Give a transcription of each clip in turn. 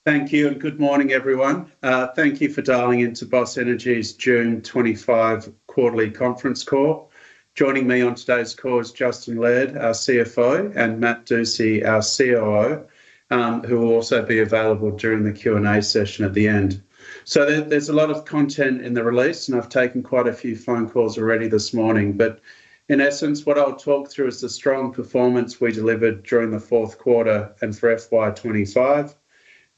Thank you and good morning, everyone. Thank you for dialing into Boss Energy's June 25 quarterly conference call. Joining me on today's call is Justin Laird, our CFO, and Matt Dusci, our COO, who will also be available during the Q&A session at the end. So there's a lot of content in the release, and I've taken quite a few phone calls already this morning. But in essence, what I'll talk through is the strong performance we delivered during the fourth quarter and for FY25,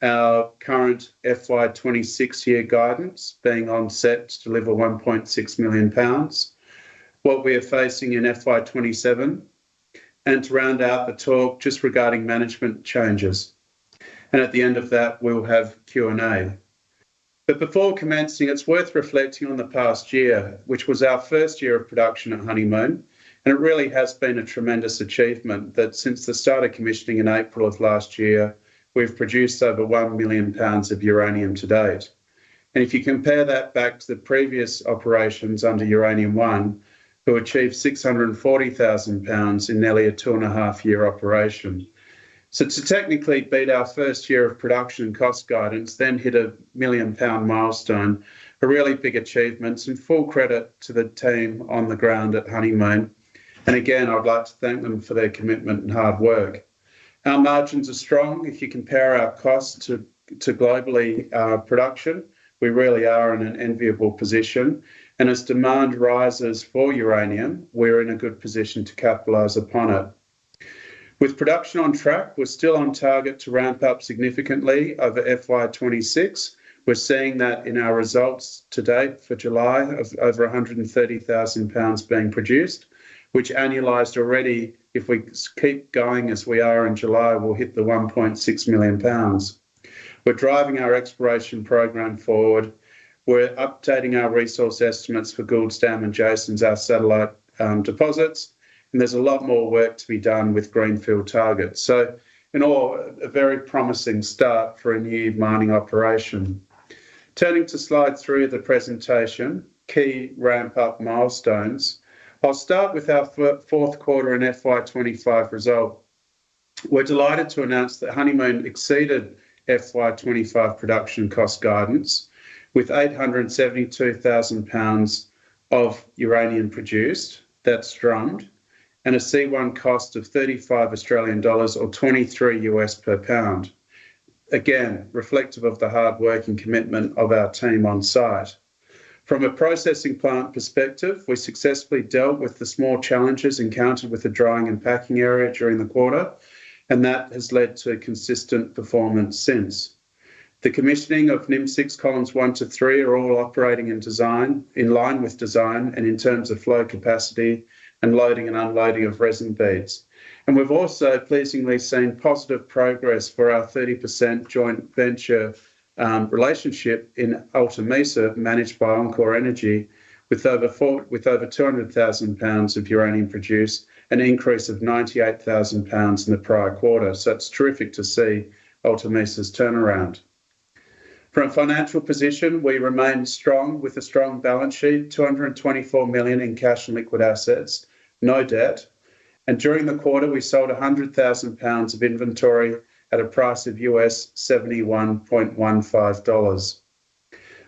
our current FY26 year guidance being on set to deliver £1.6 million, what we are facing in FY27, and to round out the talk just regarding management changes. And at the end of that, we'll have Q&A. But before commencing, it's worth reflecting on the past year, which was our first year of production at Honeymoon, and it really has been a tremendous achievement that since the start of commissioning in April of last year, we've produced over 1 million pounds of uranium to date. And if you compare that back to the previous operations under Uranium 1, who achieved 640,000 pounds in nearly a 2.5-year operation. So to technically beat our first year of production and cost guidance, then hit a £1 million milestone, a really big achievement, and full credit to the team on the ground at Honeymoon. And again, I'd like to thank them for their commitment and hard work. Our margins are strong. If you compare our costs to globally production, we really are in an enviable position. And as demand rises for uranium, we're in a good position to capitalise upon it. With production on track, we're still on target to ramp up significantly over FY26. We're seeing that in our results to date for July of over 130,000 pounds being produced, which annualised already, if we keep going as we are in July, we'll hit the 1.6 million pounds. We're driving our exploration program forward. We're updating our resource estimates for Gould's Dam and Jason's, our satellite deposits. And there's a lot more work to be done with greenfield targets. So in all, a very promising start for a new mining operation. Turning to slide 3 of the presentation, key ramp-up milestones. I'll start with our fourth quarter and FY25 result. We're delighted to announce that Honeymoon exceeded FY25 production cost guidance with 872,000 pounds of uranium produced, that's drummed, and a C1 cost of 35 Australian dollars or 23 US per pound. Again, reflective of the hard work and commitment of our team on site. From a processing plant perspective, we successfully dealt with the small challenges encountered with the drying and packing area during the quarter, and that has led to consistent performance since. The commissioning of NIM6 columns 1 to 3 are all operating in line with design and in terms of flow capacity and loading and unloading of resin beads. And we've also pleasingly seen positive progress for our 30% joint venture relationship in Alta Mesa, managed by Encore Energy, with over 200,000 pounds of uranium produced, an increase of 98,000 pounds in the prior quarter. So it's terrific to see Alta Mesa's turnaround. From a financial position, we remain strong with a strong balance sheet, 224 million in cash and liquid assets, no debt. And during the quarter, we sold 100,000 pounds of inventory at a price of US $71.15.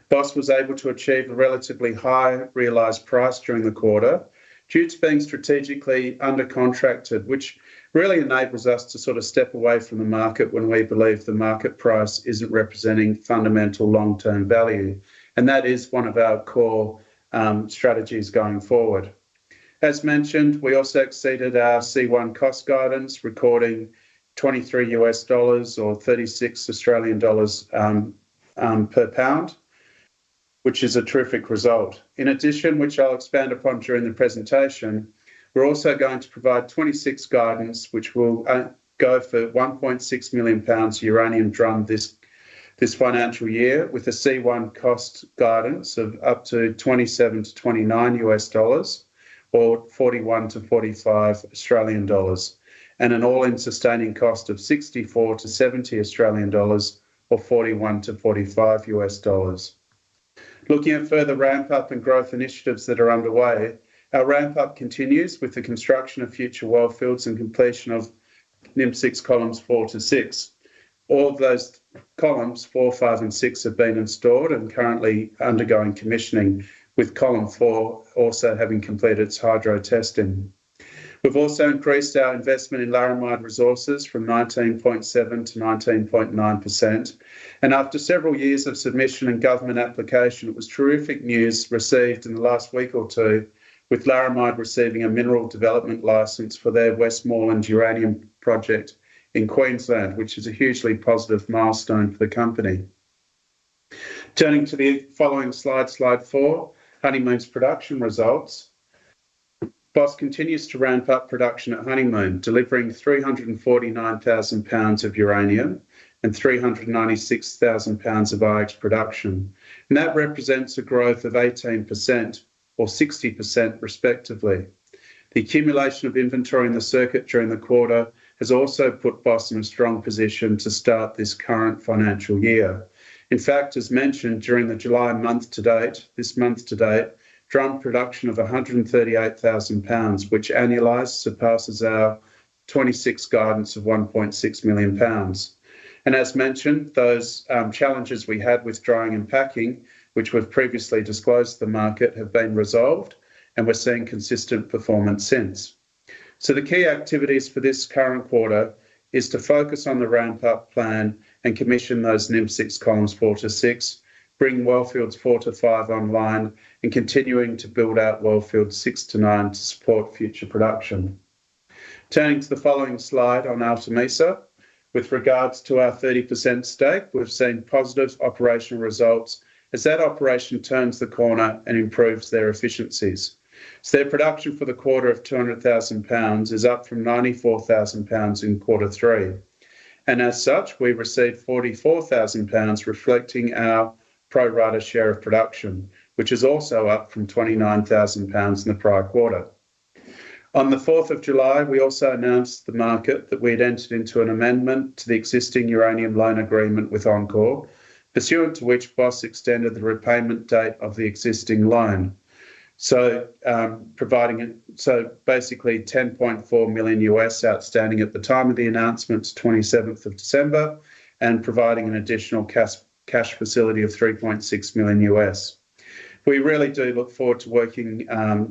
Boss was able to achieve a relatively high realised price during the quarter due to being strategically under-contracted, which really enables us to sort of step away from the market when we believe the market price isn't representing fundamental long-term value. And that is one of our core strategies going forward. As mentioned, we also exceeded our C1 cost guidance, recording 23 US dollars or 36 Australian dollars per pound, which is a terrific result. In addition, which I'll expand upon during the presentation, we're also going to provide 26 guidance, which will go for 1.6 million pounds uranium drum this financial year, with a C1 cost guidance of up to 27 to 29 US dollars or 41 to 45 Australian dollars, and an all-in sustaining cost of 64 to 70 Australian dollars or 41 to 45 US dollars. Looking at further ramp-up and growth initiatives that are underway, our ramp-up continues with the construction of future well fields and completion of NIM6 columns 4 to 6. All of those columns 4, 5 and 6 have been installed and currently undergoing commissioning, with column 4 also having completed its hydro testing. We've also increased our investment in Laramide resources from 19.7 to 19.9%. And after several years of submission and government application, it was terrific news received in the last week or two, with Laramide receiving a mineral development licence for their Westmoreland uranium project in Queensland, which is a hugely positive milestone for the company. Turning to the following slide, slide 4, Honeymoon's production results. Boss continues to ramp up production at Honeymoon, delivering 349,000 pounds of uranium and 396,000 pounds of IX production. And that represents a growth of 18% or 60% respectively. The accumulation of inventory in the circuit during the quarter has also put Boss in a strong position to start this current financial year. In fact, as mentioned, during the July month to date, drum production of 138,000 pounds, which annualised surpasses our 26 guidance of 1.6 million pounds. And as mentioned, those challenges we had with drying and packing, which we've previously disclosed to the market, have been resolved, and we're seeing consistent performance since. So the key activities for this current quarter is to focus on the ramp-up plan and commission those NIM6 columns 4 to 6, bring wellfields 4 to 5 online, and continuing to build out wellfields 6 to 9 to support future production. Turning to the following slide on Alta Mesa, with regards to our 30% stake, we've seen positive operational results as that operation turns the corner and improves their efficiencies. So their production for the quarter of 200,000 pounds is up from 94,000 pounds in quarter 3. And as such, we received 44,000 pounds, reflecting our pro rata share of production, which is also up from 29,000 pounds in the prior quarter. On the 4th of July, we also announced to the market that we had entered into an amendment to the existing uranium loan agreement with Encore, pursuant to which Boss extended the repayment date of the existing loan. So basically $10.4 million US outstanding at the time of the announcement, 27th of December, and providing an additional cash facility of 3.6 million US. We really do look forward to working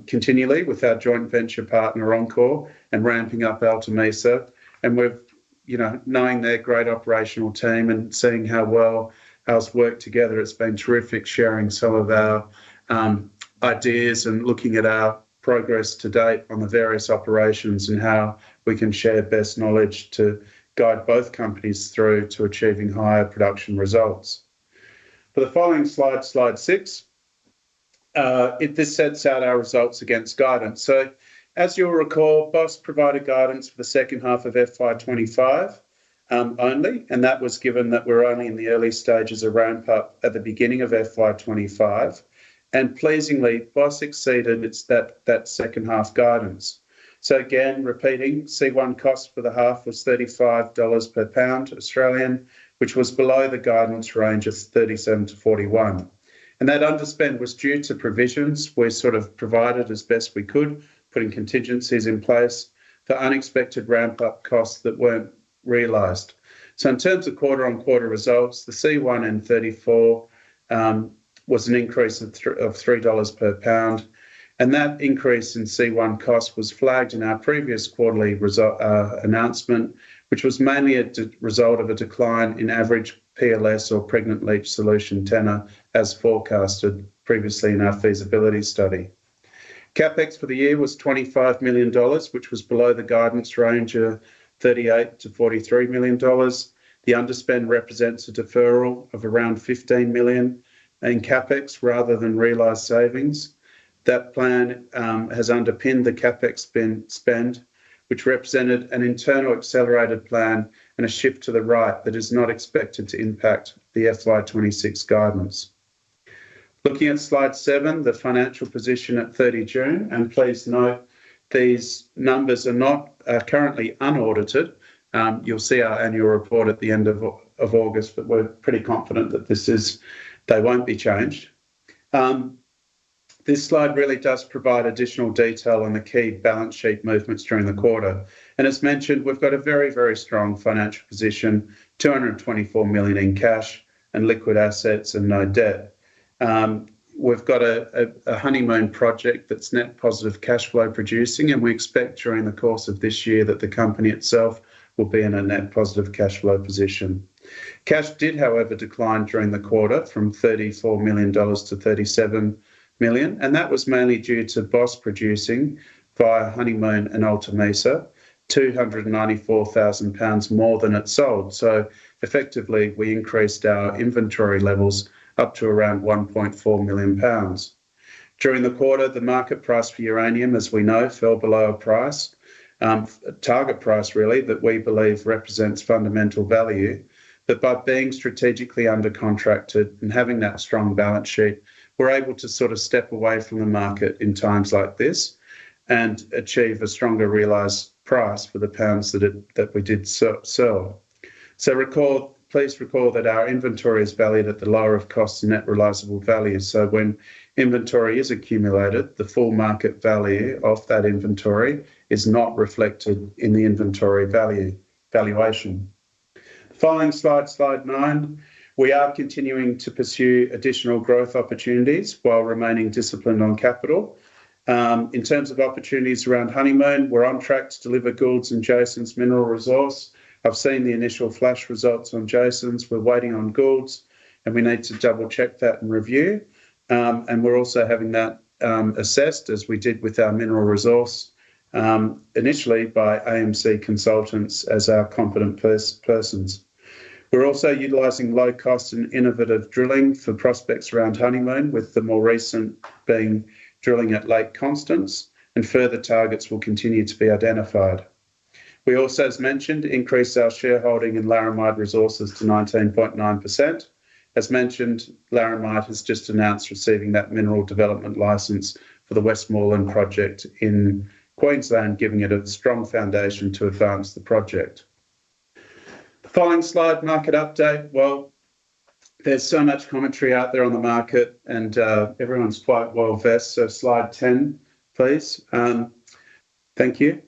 continually with our joint venture partner Encore and ramping up Alta Mesa. And we've, knowing their great operational team and seeing how well ours work together, it's been terrific sharing some of our ideas and looking at our progress to date on the various operations and how we can share best knowledge to guide both companies through to achieving higher production results. For the following slide, slide 6, this sets out our results against guidance. So as you'll recall, Boss provided guidance for the second half of FY25 only, and that was given that we're only in the early stages of ramp up at the beginning of FY25. And pleasingly, Boss exceeded that second half guidance. So again, repeating, C1 cost for the half was $35 per pound Australian, which was below the guidance range of 37 to 41. And that underspend was due to provisions we sort of provided as best we could, putting contingencies in place for unexpected ramp-up costs that weren't realised. So in terms of quarter-on-quarter results, the C1 N34 was an increase of $3 per pound. And that increase in C1 cost was flagged in our previous quarterly announcement, which was mainly a result of a decline in average PLS or pregnant leach solution tenor as forecasted previously in our feasibility study. CapEx for the year was $25 million, which was below the guidance range of $38 to $43 million. The underspend represents a deferral of around $15 million in CapEx rather than realised savings. That plan has underpinned the CapEx spend, which represented an internal accelerated plan and a shift to the right that is not expected to impact the FY26 guidance. Looking at slide 7, the financial position at 30 June, and please note these numbers are currently unaudited. You'll see our annual report at the end of August, but we're pretty confident that they won't be changed. This slide really does provide additional detail on the key balance sheet movements during the quarter. And as mentioned, we've got a very, very strong financial position, 224 million in cash and liquid assets and no debt. We've got a Honeymoon project that's net positive cash flow producing, and we expect during the course of this year that the company itself will be in a net positive cash flow position. Cash did, however, decline during the quarter from $34 million to 37 million, and that was mainly due to Boss producing via Honeymoon and Alta Mesa 294,000 pounds more than it sold. So effectively, we increased our inventory levels up to around 1.4 million pounds. During the quarter, the market price for uranium, as we know, fell below a price, target price really, that we believe represents fundamental value. But by being strategically under-contracted and having that strong balance sheet, we're able to sort of step away from the market in times like this and achieve a stronger realised price for the pounds that we did sell. So please recall that our inventory is valued at the lower of cost and net realisable value. So when inventory is accumulated, the full market value of that inventory is not reflected in the inventory valuation. Following slide 9, we are continuing to pursue additional growth opportunities while remaining disciplined on capital. In terms of opportunities around Honeymoon, we're on track to deliver Gould's and Jason's mineral resource. I've seen the initial flash results on Jason's. We're waiting on Gould's, and we need to double check that and review. And we're also having that assessed, as we did with our mineral resource, initially by AMC Consultants as our competent persons. We're also utilising low-cost and innovative drilling for prospects around Honeymoon, with the more recent being drilling at Lake Constance, and further targets will continue to be identified. We also, as mentioned, increased our shareholding in Laramide Resources to 19.9%. As mentioned, Laramide has just announced receiving that mineral development licence for the Westmoreland project in Queensland, giving it a strong foundation to advance the project. The following slide, market update. Well, there's so much commentary out there on the market, and everyone's quite well versed. So slide 10, please. Thank you.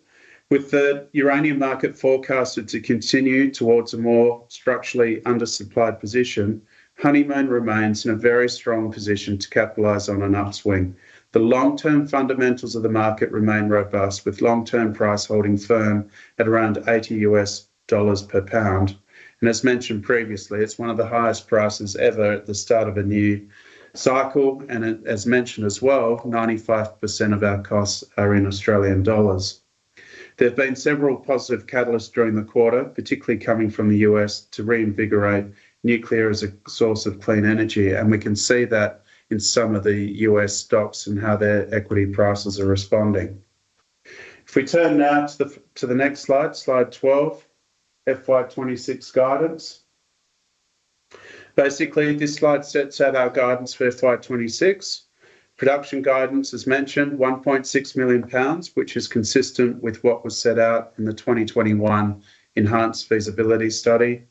With the uranium market forecasted to continue towards a more structurally undersupplied position, Honeymoon remains in a very strong position to capitalise on an upswing. The long-term fundamentals of the market remain robust, with long-term price holding firm at around $80 per pound. And as mentioned previously, it's one of the highest prices ever at the start of a new cycle. And as mentioned as well, 95% of our costs are in Australian dollars. There have been several positive catalysts during the quarter, particularly coming from the US, to reinvigorate nuclear as a source of clean energy. And we can see that in some of the US stocks and how their equity prices are responding. If we turn now to the next slide, slide 12, FY26 guidance. Basically, this slide sets out our guidance for FY26. Production guidance, as mentioned, 1.6 million pounds, which is consistent with what was set out in the 2021 Enhanced Feasibility Study.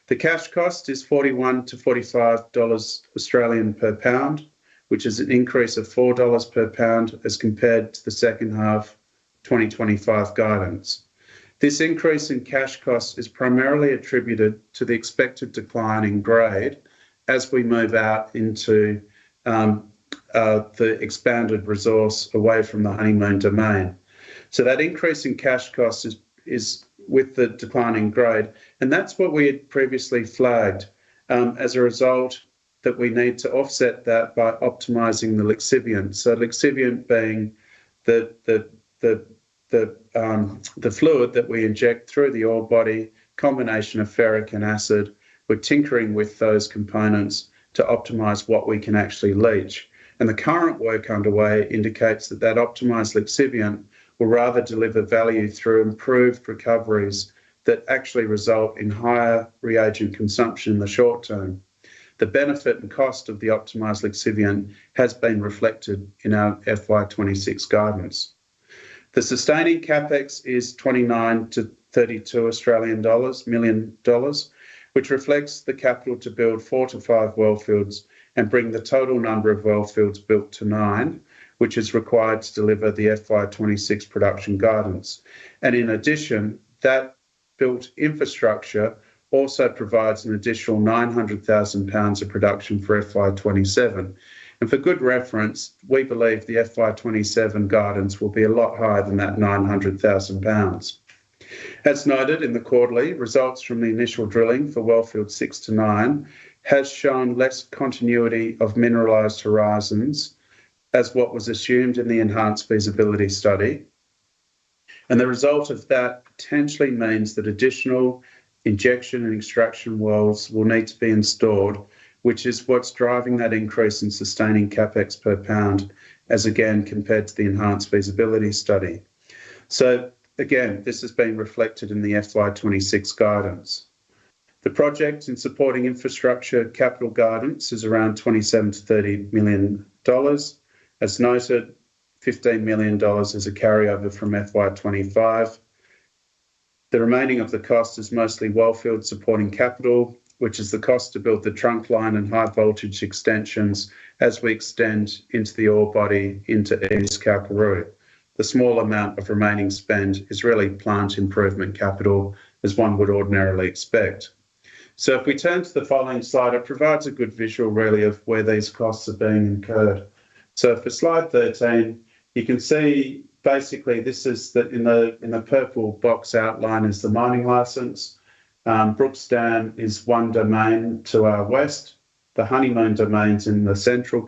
The cash cost is $41 to $45 Australian per pound, which is an increase of $4 per pound as compared to the second half 2025 guidance. This increase in cash costs is primarily attributed to the expected decline in grade as we move out into the expanded resource away from the Honeymoon domain. So that increase in cash costs is with the declining grade, and that's what we had previously flagged as a result that we need to offset that by optimising the lixiviant. So lixiviant being the fluid that we inject through the ore body, combination of ferric and acid. We're tinkering with those components to optimise what we can actually leach. And the current work underway indicates that optimised lixiviant will rather deliver value through improved recoveries that actually result in higher reagent consumption in the short term. The benefit and cost of the optimised lixiviant has been reflected in our FY26 guidance. The sustaining capex is 29 to 32 Australian million dollars, which reflects the capital to build 4 to 5 wellfields and bring the total number of wellfields built to 9, which is required to deliver the FY26 production guidance. And in addition, that built infrastructure also provides an additional £900,000 of production for FY27. And for good reference, we believe the FY27 guidance will be a lot higher than that £900,000. As noted in the quarterly, results from the initial drilling for wellfield 6 to 9 has shown less continuity of mineralised horizons as what was assumed in the enhanced feasibility study. And the result of that potentially means that additional injection and extraction wells will need to be installed, which is what's driving that increase in sustaining capex per pound, as again compared to the enhanced feasibility study. So again, this has been reflected in the FY26 guidance. The project in supporting infrastructure capital guidance is around $27 to $30 million. As noted, $15 million is a carryover from FY25. The remaining of the cost is mostly wellfield supporting capital, which is the cost to build the trunk line and high voltage extensions as we extend into the ore body into East Kalkaroo. The small amount of remaining spend is really plant improvement capital, as one would ordinarily expect. So if we turn to the following slide, it provides a good visual really of where these costs are being incurred. So for slide 13, you can see basically this is that in the purple box outline is the mining licence. Brooks Dam is one domain to our west. The Honeymoon domain's in the central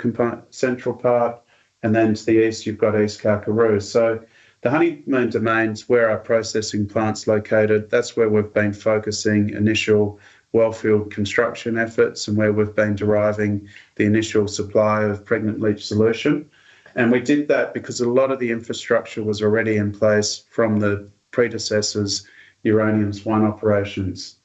part, and then to the east you've got East Kalkaroo. So the Honeymoon domain's where our processing plant's located. That's where we've been focusing initial wellfield construction efforts and where we've been deriving the initial supply of pregnant leach solution. And we did that because a lot of the infrastructure was already in place from the predecessors' Uranium's 1 operations.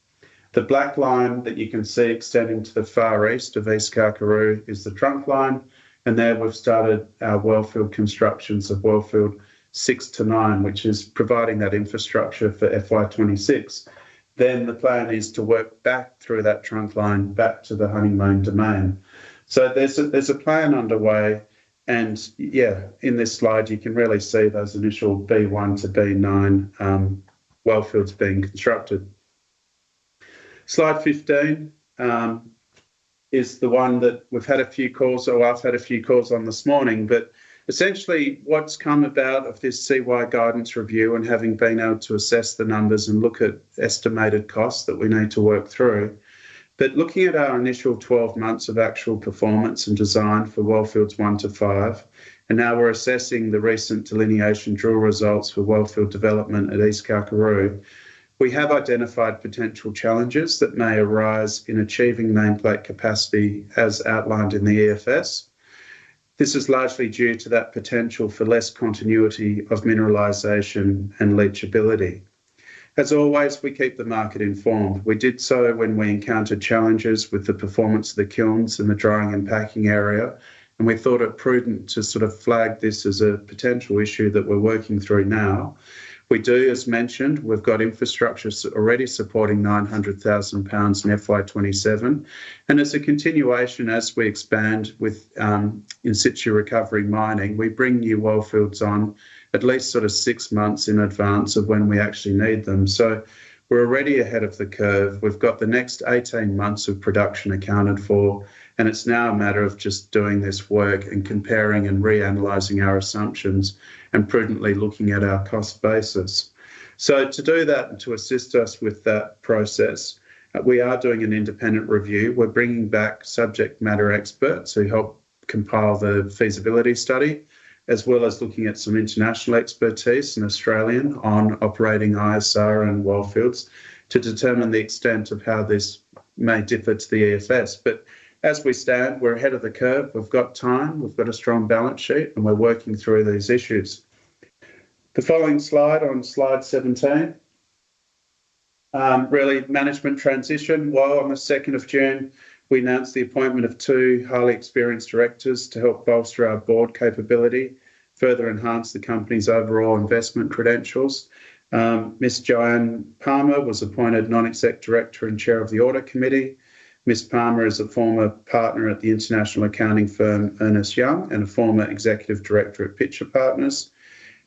The black line that you can see extending to the far east of East Kalkaroo is the trunk line, and there we've started our wellfield constructions of wellfield 6 to 9, which is providing that infrastructure for FY26. Then the plan is to work back through that trunk line back to the Honeymoon domain. So there's a plan underway, and yeah, in this slide you can really see those initial B1 to B9 wellfields being constructed. Slide 15 is the one that we've had a few calls, or I've had a few calls on this morning, but essentially what's come about of this CY guidance review and having been able to assess the numbers and look at estimated costs that we need to work through. But looking at our initial 12 months of actual performance and design for wellfields 1 to 5, and now we're assessing the recent delineation drill results for wellfield development at East Kalkaroo, we have identified potential challenges that may arise in achieving nameplate capacity as outlined in the EFS. This is largely due to that potential for less continuity of mineralisation and leachability. As always, we keep the market informed. We did so when we encountered challenges with the performance of the kilns in the drying and packing area, and we thought it prudent to sort of flag this as a potential issue that we're working through now. We do, as mentioned, we've got infrastructure already supporting £900,000 in FY27, and as a continuation as we expand with in situ recovery mining, we bring new wellfields on at least sort of 6 months in advance of when we actually need them. So we're already ahead of the curve. We've got the next 18 months of production accounted for, and it's now a matter of just doing this work and comparing and reanalysing our assumptions and prudently looking at our cost basis. So to do that and to assist us with that process, we are doing an independent review. We're bringing back subject matter experts who help compile the feasibility study, as well as looking at some international expertise and Australian on operating ISR and wellfields to determine the extent of how this may differ to the EFS. But as we stand, we're ahead of the curve. We've got time, we've got a strong balance sheet, and we're working through these issues. The following slide, on slide 17, really management transition. Well, on the 2nd of June, we announced the appointment of 2 highly experienced directors to help bolster our board capability, further enhance the company's overall investment credentials. Ms. Joanne Palmer was appointed non-exec director and chair of the audit committee. Ms. Palmer is a former partner at the international accounting firm Ernst Young and a former executive director at Pitcher Partners.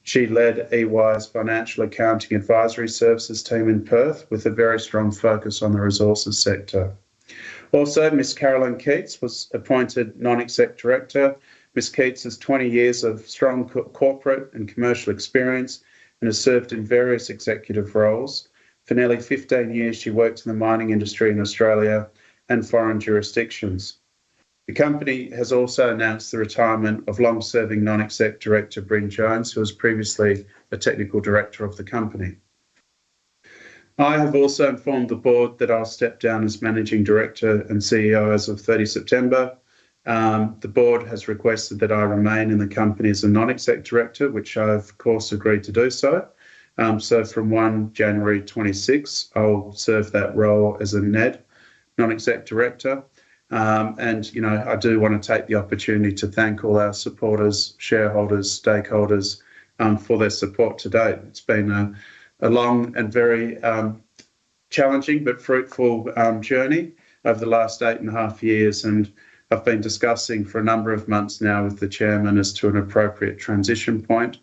She led EY's financial accounting advisory services team in Perth with a very strong focus on the resources sector. Also, Ms. Carolyn Keats was appointed non-exec director. Ms. Keats has 20 years of strong corporate and commercial experience and has served in various executive roles. For nearly 15 years, she worked in the mining industry in Australia and foreign jurisdictions. The company has also announced the retirement of long-serving non-exec director Bryn Jones, who was previously a technical director of the company. I have also informed the board that I'll step down as managing director and CEO as of 30 September. The board has requested that I remain in the company as a non-exec director, which I of course agreed to do so. So from 1 January 26, I'll serve that role as a NED, non-exec director. And, you know, I do want to take the opportunity to thank all our supporters, shareholders, stakeholders for their support to date. It's been a long and very challenging but fruitful journey over the last 8.5 years. And I've been discussing for a number of months now with the chairman as to an appropriate transition point.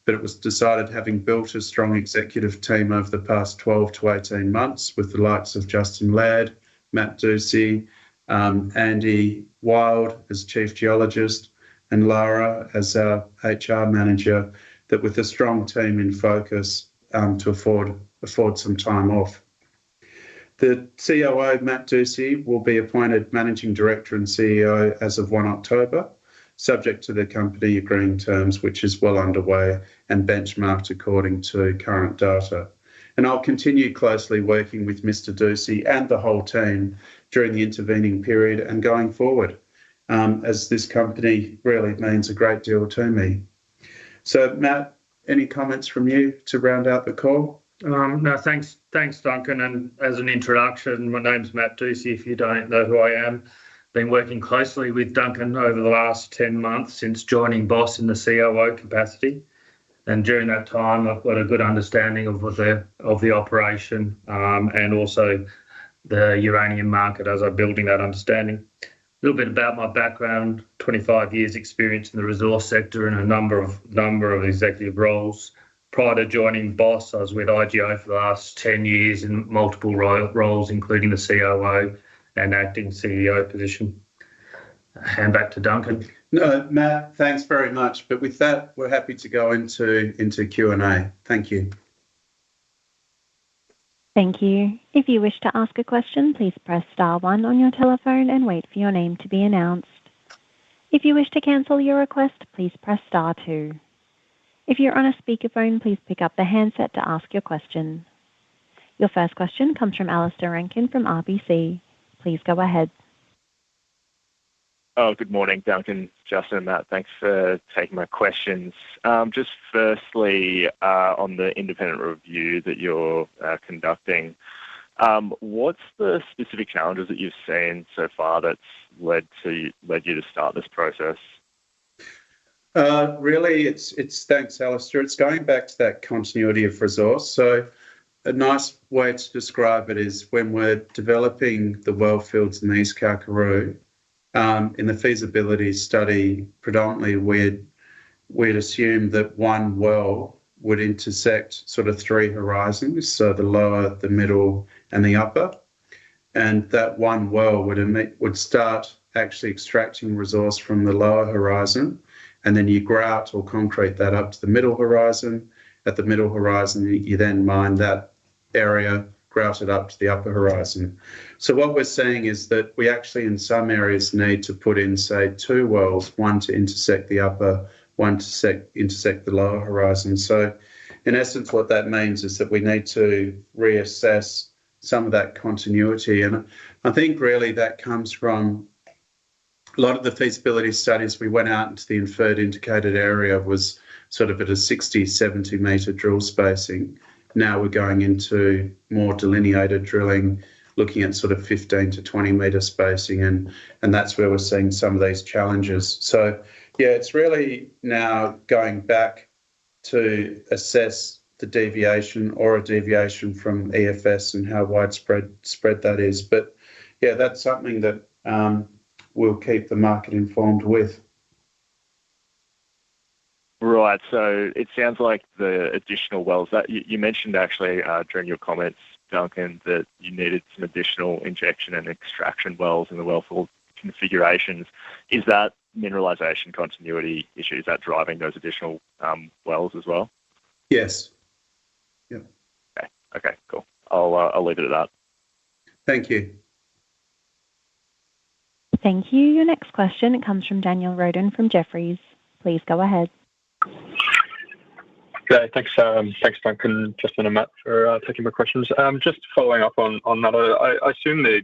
But it was decided, having built a strong executive team over the past 12 to 18 months with the likes of Justin Laird, Matt Dusci, Andy Wild as Chief Geologist, and Lara as our HR Manager, that with a strong team in focus to afford some time off. The COO, Matt Dusci, will be appointed Managing Director and CEO as of 1 October, subject to the company agreeing terms, which is well underway and benchmarked according to current data. And I'll continue closely working with Mr. Dusci and the whole team during the intervening period and going forward, as this company really means a great deal to me. So, Matt, any comments from you to round out the call? No, thanks, Duncan. And as an introduction, my name's Matt Dusci, if you don't know who I am. Been working closely with Duncan over the last 10 months since joining BOSS in the COO capacity. And during that time, I've got a good understanding of the operation and also the uranium market as I'm building that understanding. A little bit about my background: 25 years experience in the resource sector in a number of executive roles. Prior to joining BOSS, I was with IGO for the last 10 years in multiple roles, including the COO and acting CEO position. Hand back to Duncan. No, Matt, thanks very much. But with that, we're happy to go into Q&A. Thank you. Thank you. If you wish to ask a question, please press star 1 on your telephone and wait for your name to be announced. If you wish to cancel your request, please press star 2. If you're on a speakerphone, please pick up the handset to ask your question. Your first question comes from Alistair Rankin from RBC. Please go ahead. Oh, good morning, Duncan, Justin, and Matt. Thanks for taking my questions. Just firstly, on the independent review that you're conducting, what's the specific challenges that you've seen so far that's led you to start this process? Really, it's thanks, Alistair. It's going back to that continuity of resource. So a nice way to describe it is when we're developing the well fields in the East Kalkaroo, in the feasibility study, predominantly we'd assume that one well would intersect sort of 3 horizons, so the lower, the middle, and the upper. And that one well would start actually extracting resource from the lower horizon, and then you grout or concrete that up to the middle horizon. At the middle horizon, you then mine that area, grout it up to the upper horizon. So what we're seeing is that we actually in some areas need to put in, say, 2 wells, one to intersect the upper, one to intersect the lower horizon. So in essence, what that means is that we need to reassess some of that continuity. And I think really that comes from a lot of the feasibility studies. We went out into the inferred indicated area was sort of at a 60, 70 metre drill spacing. Now we're going into more delineated drilling, looking at sort of 15 to 20 metre spacing, and that's where we're seeing some of these challenges. So, yeah, it's really now going back to assess the deviation or a deviation from EFS and how widespread that is. But yeah, that's something that we'll keep the market informed with. Right. So it sounds like the additional wells that you mentioned actually during your comments, Duncan, that you needed some additional injection and extraction wells in the wellfield configurations. Is that mineralisation continuity issue? Is that driving those additional wells as well? Yes. Yeah. Okay. Cool. I'll leave it at that. Thank you. Thank you. Your next question comes from Daniel Roden from Jefferies. Please go ahead. Okay, thanks Duncan, Justin and Matt for taking my questions. Just following up on that, I assume the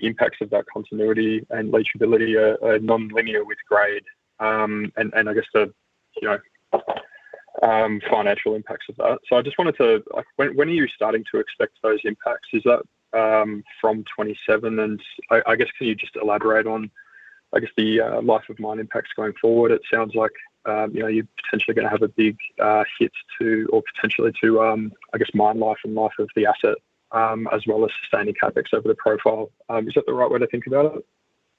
impacts of that continuity and leachability are non-linear with grade, and I guess the financial impacts of that. So I just wanted to, when are you starting to expect those impacts? Is that from 27? And I guess can you just elaborate on the life of mine impacts going forward? It sounds like you're potentially going to have a big hit to mine life and life of the asset, as well as sustaining capex over the profile. Is that the right way to think about it?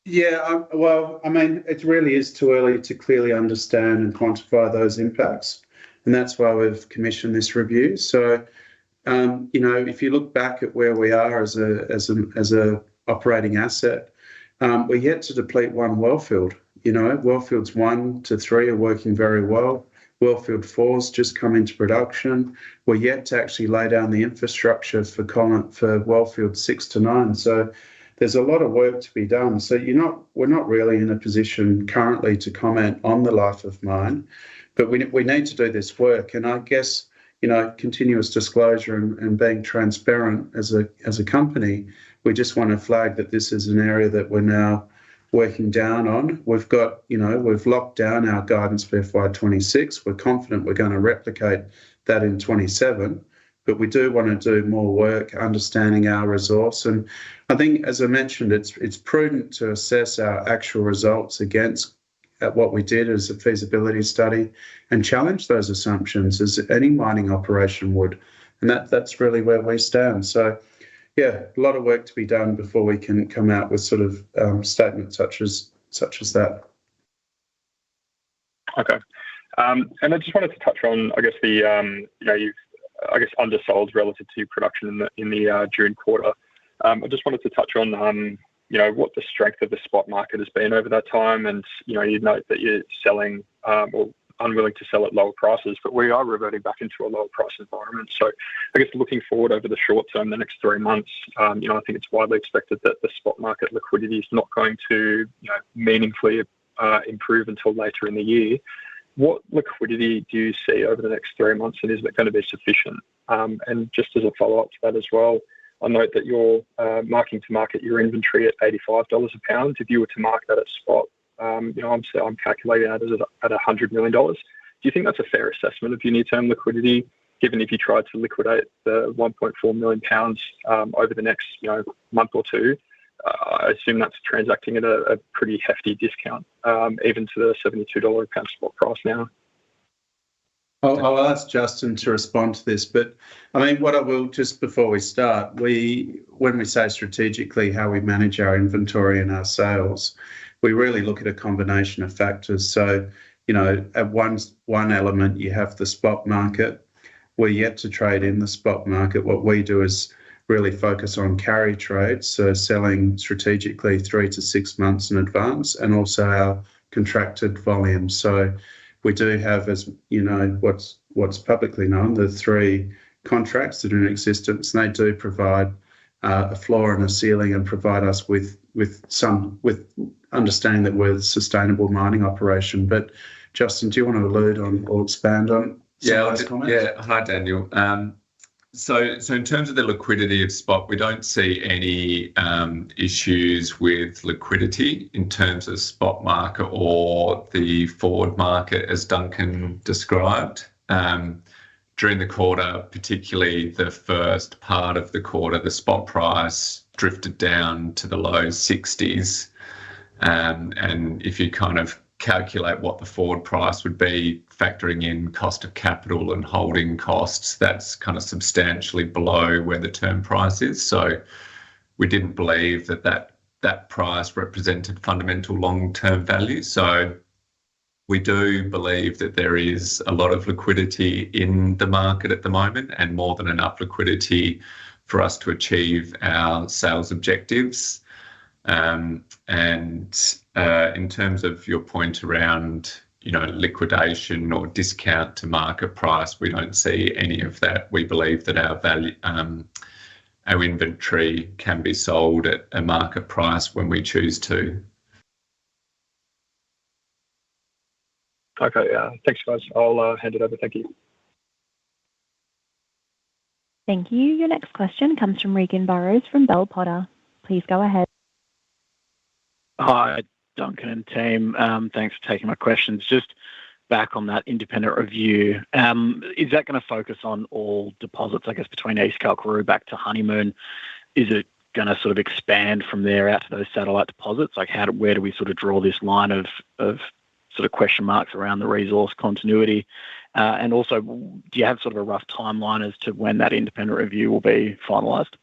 Yeah, well, I mean, it really is too early to clearly understand and quantify those impacts, and that's why we've commissioned this review. So, if you look back at where we are as a operating asset, we're yet to deplete one wellfield. Wellfields 1 to 3 are working very well. Wellfield 4's just come into production. We're yet to actually lay down the infrastructure for wellfield 6 to 9. So there's a lot of work to be done. So we're not really in a position currently to comment on the life of mine, but we need to do this work. And I guess, continuous disclosure and being transparent as a company, we just want to flag that this is an area that we're now working down on. We've got, we've locked down our guidance for FY26. We're confident we're going to replicate that in 27, but we do want to do more work understanding our resource. And I think, as I mentioned, it's prudent to assess our actual results against what we did as a feasibility study and challenge those assumptions as any mining operation would. And that's really where we stand. So, yeah, a lot of work to be done before we can come out with sort of statements such as that. Okay, and I just wanted to touch on, you've undersold relative to production in the June quarter. I just wanted to touch on what the strength of the spot market has been over that time, and you note that you're selling or unwilling to sell at lower prices, but we are reverting back into a lower price environment. So I guess looking forward over the short term, the next 3 months, I think it's widely expected that the spot market liquidity is not going to meaningfully improve until later in the year. What liquidity do you see over the next 3 months, and is it going to be sufficient? And just as a follow-up to that as well, I note that you're marking to market your inventory at $85 a pound. If you were to mark that at spot, I'm calculating that at $100 million. Do you think that's a fair assessment of your near-term liquidity, given if you tried to liquidate the 1.4 million pounds over the next month or two? I assume that's transacting at a pretty hefty discount, even to the $72 a pound spot price now. I'll ask Justin to respond to this, but I mean, what I will, just before we start, when we say strategically how we manage our inventory and our sales, we really look at a combination of factors. So, at one element, you have the spot market. We're yet to trade in the spot market. What we do is really focus on carry trades, so selling strategically 3 to 6 months in advance, and also our contracted volume. So we do have, as what's publicly known, the 3 contracts that are in existence, and they do provide a floor and a ceiling, and provide us with understanding that we're a sustainable mining operation. But Justin, do you want to allude on or expand on some of those comments? Yeah. Hi, Daniel. So in terms of the liquidity of spot, we don't see any issues with liquidity in terms of spot market or the forward market, as Duncan described. During the quarter, particularly the first part of the quarter, the spot price drifted down to the low 60s. And if you kind of calculate what the forward price would be, factoring in cost of capital and holding costs, that's kind of substantially below where the term price is. So we didn't believe that price represented fundamental long-term value. So we do believe that there is a lot of liquidity in the market at the moment, and more than enough liquidity for us to achieve our sales objectives. And in terms of your point around, liquidation or discount to market price, we don't see any of that. We believe that our value, our inventory can be sold at a market price when we choose to. Okay, thanks, guys. I'll hand it over. Thank you. Thank you. Your next question comes from Regan Burrows from Bell Potter. Please go ahead. Hi, Duncan and team. Thanks for taking my questions. Just back on that independent review, is that going to focus on all deposits, I guess, between East Kalkaroo back to Honeymoon? Is it going to sort of expand from there out to those satellite deposits? Like, where do we sort of draw this line of sort of question marks around the resource continuity? And also, do you have sort of a rough timeline as to when that independent review will be finalised?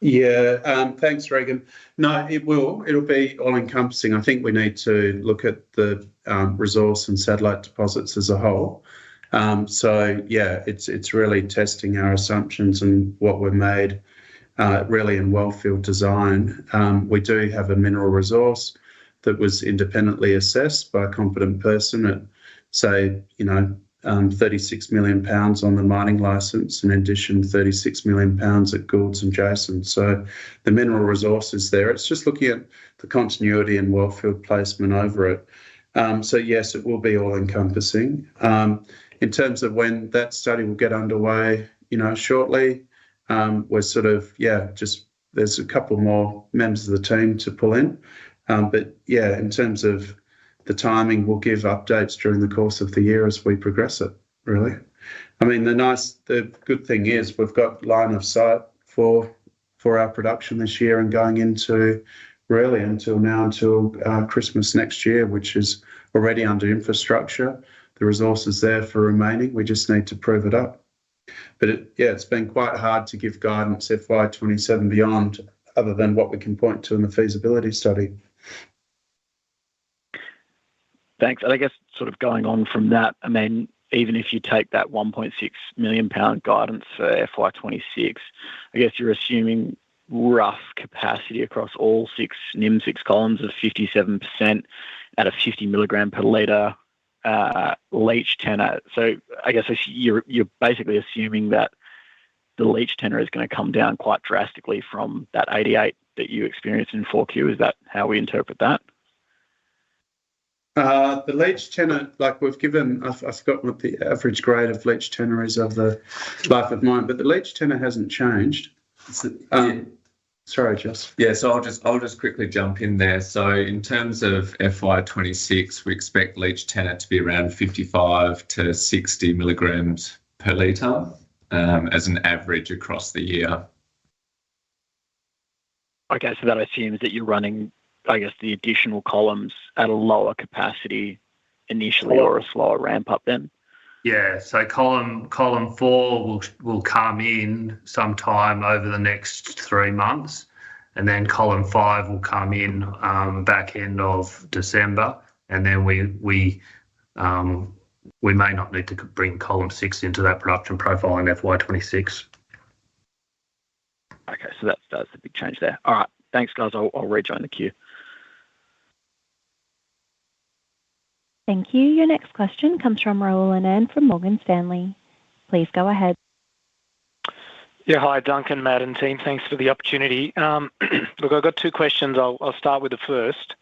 Yeah, thanks, Regan. No, it will. It'll be all-encompassing. I think we need to look at the resource and satellite deposits as a whole. So, yeah, it's really testing our assumptions and what we're made really in wellfield design. We do have a mineral resource that was independently assessed by a competent person at, say, 36 million pounds on the mining licence, in addition 36 million pounds at Goulds and Jason. So the mineral resource is there. It's just looking at the continuity and wellfield placement over it. So yes, it will be all encompassing. In terms of when that study will get underway, shortly, we're sort of, there's a couple more members of the team to pull in. But yeah, in terms of the timing, we'll give updates during the course of the year as we progress it, really. I mean, the good thing is we've got line of sight for our production this year and going into really until Christmas next year, which is already under infrastructure. The resource is there for remaining. We just need to prove it up. But it's been quite hard to give guidance FY27 beyond, other than what we can point to in the feasibility study. Thanks. And I guess sort of going on from that, I mean, even if you take that £1.6 million guidance for FY26, I guess you're assuming rough capacity across all NIM 6 columns of 57% at a 50 milligram per litre leach tenor. So I guess you're basically assuming that the leach tenor is going to come down quite drastically from that 88 that you experienced in 4Q. Is that how we interpret that? The leach tenor, like we've given, I've forgotten what the average grade of leach tenor is of the life of mine, but the leach tenor hasn't changed. Sorry, Jess. Yeah, so I'll just quickly jump in there. So in terms of FY26, we expect leach tenor to be around 55 to 60 milligrams per litre as an average across the year. Okay, so that assumes that you're running, I guess, the additional columns at a lower capacity initially or a slower ramp up then? Yeah, so column 4 will come in sometime over the next 3 months, and then column 5 will come in back end of December, and then we may not need to bring column 6 into that production profile in FY26. Okay, so that's the big change there. All right, thanks guys. I'll rejoin the queue. Thank you. Your next question comes from Rahul Anand from Morgan Stanley. Please go ahead. Yeah, hi, Duncan, Matt and team. Thanks for the opportunity. Look, I've got 2 questions. I'll start with the first.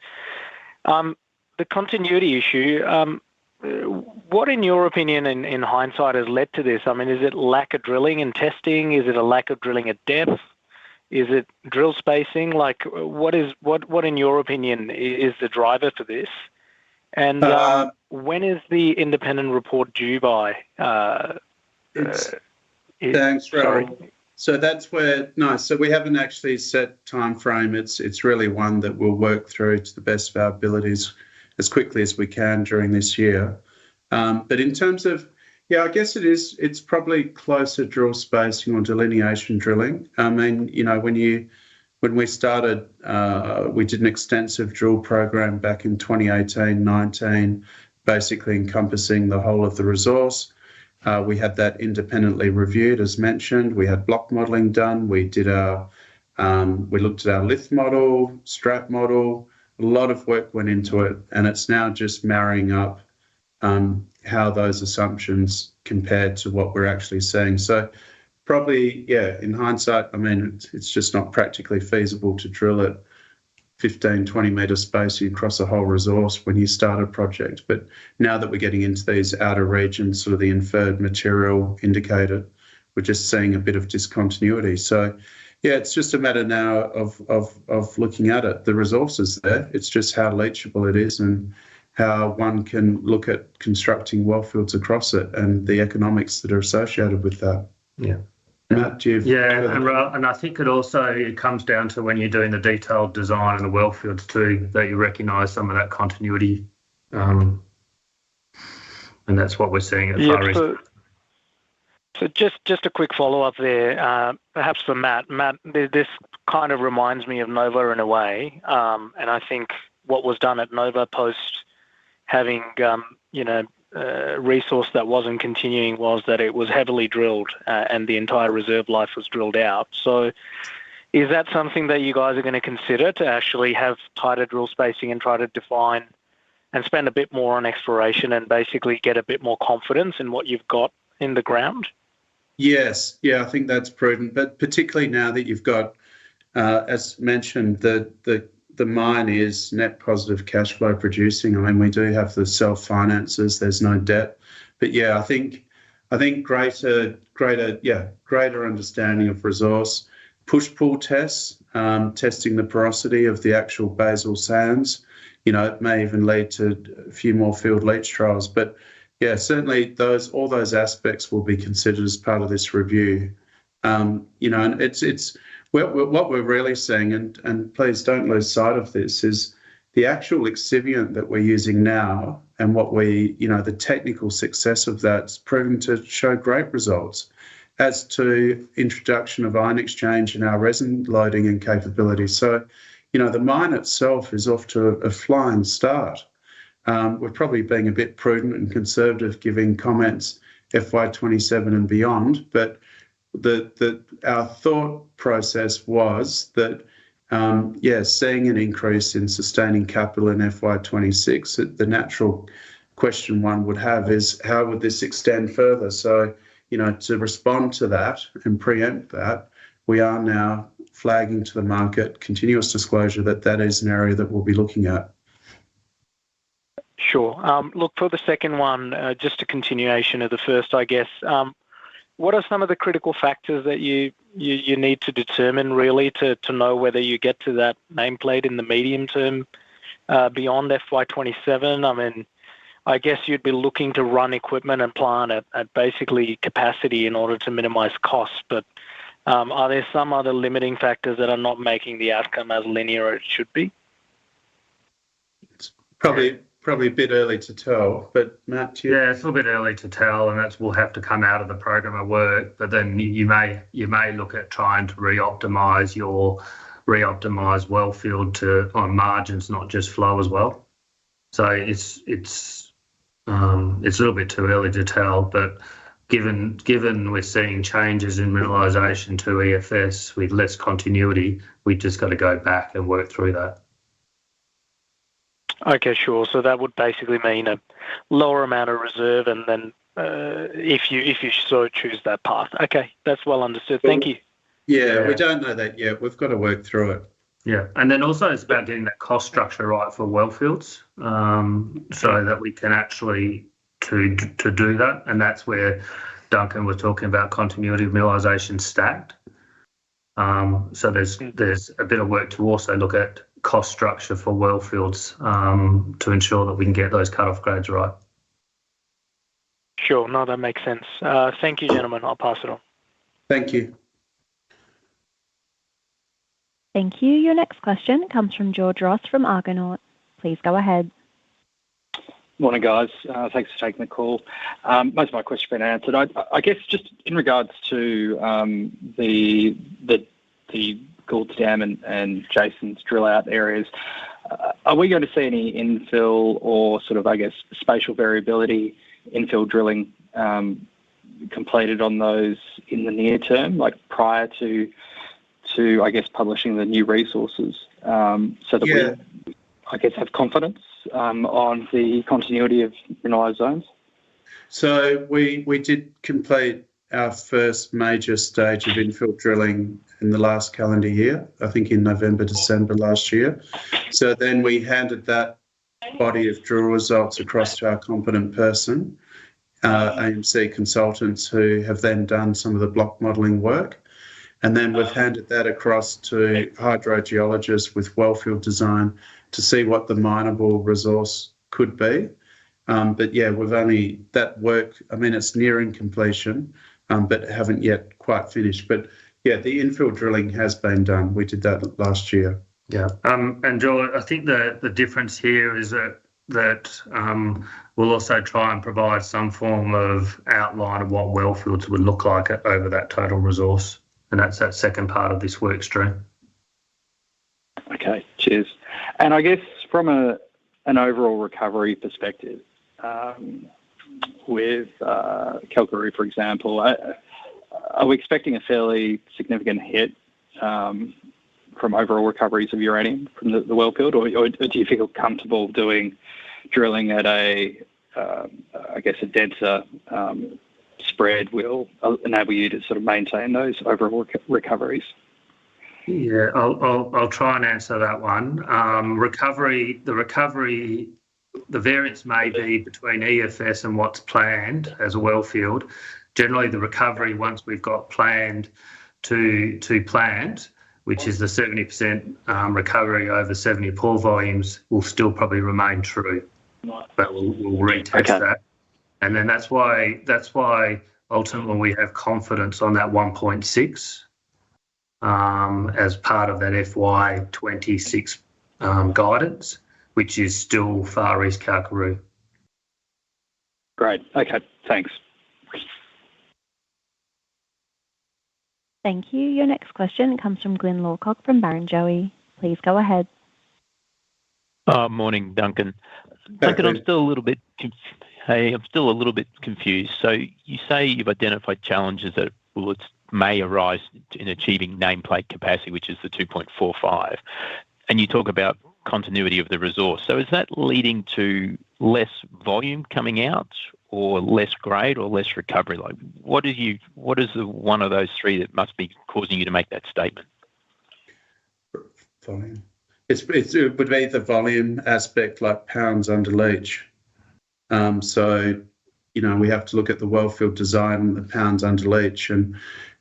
The continuity issue, what in your opinion, in hindsight, has led to this? I mean, is it lack of drilling and testing? Is it a lack of drilling at depth? Is it drill spacing? Like, what in your opinion is the driver for this? And when is the independent report due by? Thanks, Rahul. So that's where, so we haven't actually set time frame. It's really one that we'll work through to the best of our abilities as quickly as we can during this year. But in terms of, I guess it's probably closer drill spacing or delineation drilling. I mean, when you when we started, we did an extensive drill program back in 2018-19, basically encompassing the whole of the resource. We had that independently reviewed, as mentioned. We had block modelling done. We did we looked at our lith model, strat model. A lot of work went into it, and it's now just marrying up how those assumptions compare to what we're actually seeing. So probably, yeah, in hindsight, I mean, it's just not practically feasible to drill at 15, 20 metre spacing across a whole resource when you start a project. But now that we're getting into these outer regions, sort of the inferred material indicated, we're just seeing a bit of discontinuity. So, yeah, it's just a matter now of looking at it. The resource is there. It's just how leachable it is and how one can look at constructing well fields across it and the economics that are associated with that. Yeah. Matt, do you? Yeah, and I think it comes down to when you're doing the detailed design of the well fields too, that you recognise some of that continuity, and that's what we're seeing at Far East. So just a quick follow-up there, perhaps for Matt. Matt, this kind of reminds me of Nova in a way, and I think what was done at Nova post having, resource that wasn't continuing was that it was heavily drilled and the entire reserve life was drilled out. So is that something that you guys are going to consider to actually have tighter drill spacing and try to define and spend a bit more on exploration and basically get a bit more confidence in what you've got in the ground? Yes, yeah, I think that's prudent, but particularly now that you've got, as mentioned, the mine is net positive cash flow producing. I mean, we do have the self-finances. There's no debt, but yeah, I think greater understanding of resource, push-pull tests, testing the porosity of the actual basal sands. It may even lead to a few more field leach trials, but yeah, certainly all those aspects will be considered as part of this review. And it's what we're really seeing, and please don't lose sight of this, is the actual excipient that we're using now and what the technical success of that's proven to show great results as to introduction of ion exchange in our resin loading and capability. So, the mine itself is off to a flying start. We're probably being a bit prudent and conservative giving comments FY27 and beyond, but our thought process was that, seeing an increase in sustaining capital in FY26, the natural question one would have is how would this extend further? So, to respond to that and preempt that, we are now flagging to the market continuous disclosure that is an area that we'll be looking at. Sure. Look, for the second one, just a continuation of the first, I guess. What are some of the critical factors that you need to determine really to know whether you get to that nameplate in the medium term beyond FY27? I mean, I guess you'd be looking to run equipment and plant at basically capacity in order to minimise costs, but are there some other limiting factors that are not making the outcome as linear as it should be? It's probably a bit early to tell, but Matt, yeah, it's a little bit early to tell, and will have to come out of the program of work. But then you may look at trying to reoptimize well field on margins, not just flow as well. So it's a little bit too early to tell, but given we're seeing changes in mineralisation to EFS with less continuity, we just got to go back and work through that. Okay, sure. So that would basically mean a lower amount of reserve, and then if you so choose that path. Okay, that's well understood. Thank you. Yeah, we don't know that yet. We've got to work through it. Yeah, and then also it's about getting that cost structure right for well fields, so that we can actually to do that, and that's where Duncan was talking about continuity of mineralisation stacked. So there's a bit of work to also look at cost structure for well fields to ensure that we can get those cut-off grades right. Sure, no, that makes sense. Thank you, gentlemen. I'll pass it on. Thank you. Thank you. Your next question comes from George Ross from Argonaut. Please go ahead. Morning, guys. Thanks for taking the call. Most of my questions have been answered. I guess just in regards to the Gould's Dam and Jason's drill out areas. Are we going to see any infill or sort of, I guess, spatial variability infill drilling completed on those in the near term, like prior to I guess, publishing the new resources, so that we, I guess, have confidence on the continuity of mineralised zones? So we did complete our first major stage of infill drilling in the last calendar year, I think in November, December last year. So then we handed that body of drill results across to our competent person, AMC consultants, who have then done some of the block modelling work. And then we've handed that across to hydrogeologists with wellfield design to see what the mineable resource could be. But yeah, we've only, that work, I mean, it's nearing completion, but haven't yet quite finished. But yeah, the infill drilling has been done. We did that last year. Yeah. And Joel, I think the difference here is that we'll also try and provide some form of outline of what wellfields would look like over that total resource. And that's that second part of this work stream. Okay, cheers. And I guess from an overall recovery perspective, with Kalkaroo, for example, are we expecting a fairly significant hit from overall recoveries of uranium from the wellfield, or do you feel comfortable doing drilling at I guess, a denser spread will enable you to sort of maintain those overall recoveries? Yeah, I'll try and answer that one. The variance may be between EFS and what's planned as a wellfield. Generally, the recovery, once we've got planned to plant, which is the 70% recovery over 70 pore volumes, will still probably remain true. But we'll retest that. And then that's why ultimately we have confidence on that 1.6 as part of that FY26 guidance, which is still Far East Kalkaroo. Great. Okay, thanks. Thank you. Your next question comes from Glyn Lawcock from Barrenjoey. Please go ahead. Morning, Duncan. Duncan, I'm still a little bit confused. So you say you've identified challenges that may arise in achieving nameplate capacity, which is the 2.45, and you talk about continuity of the resource. So is that leading to less volume coming out, or less grade, or less recovery? Like, what is the one of those three that must be causing you to make that statement? Volume. It would be the volume aspect, like pounds under leach. So, we have to look at the wellfield design and the pounds under leach. And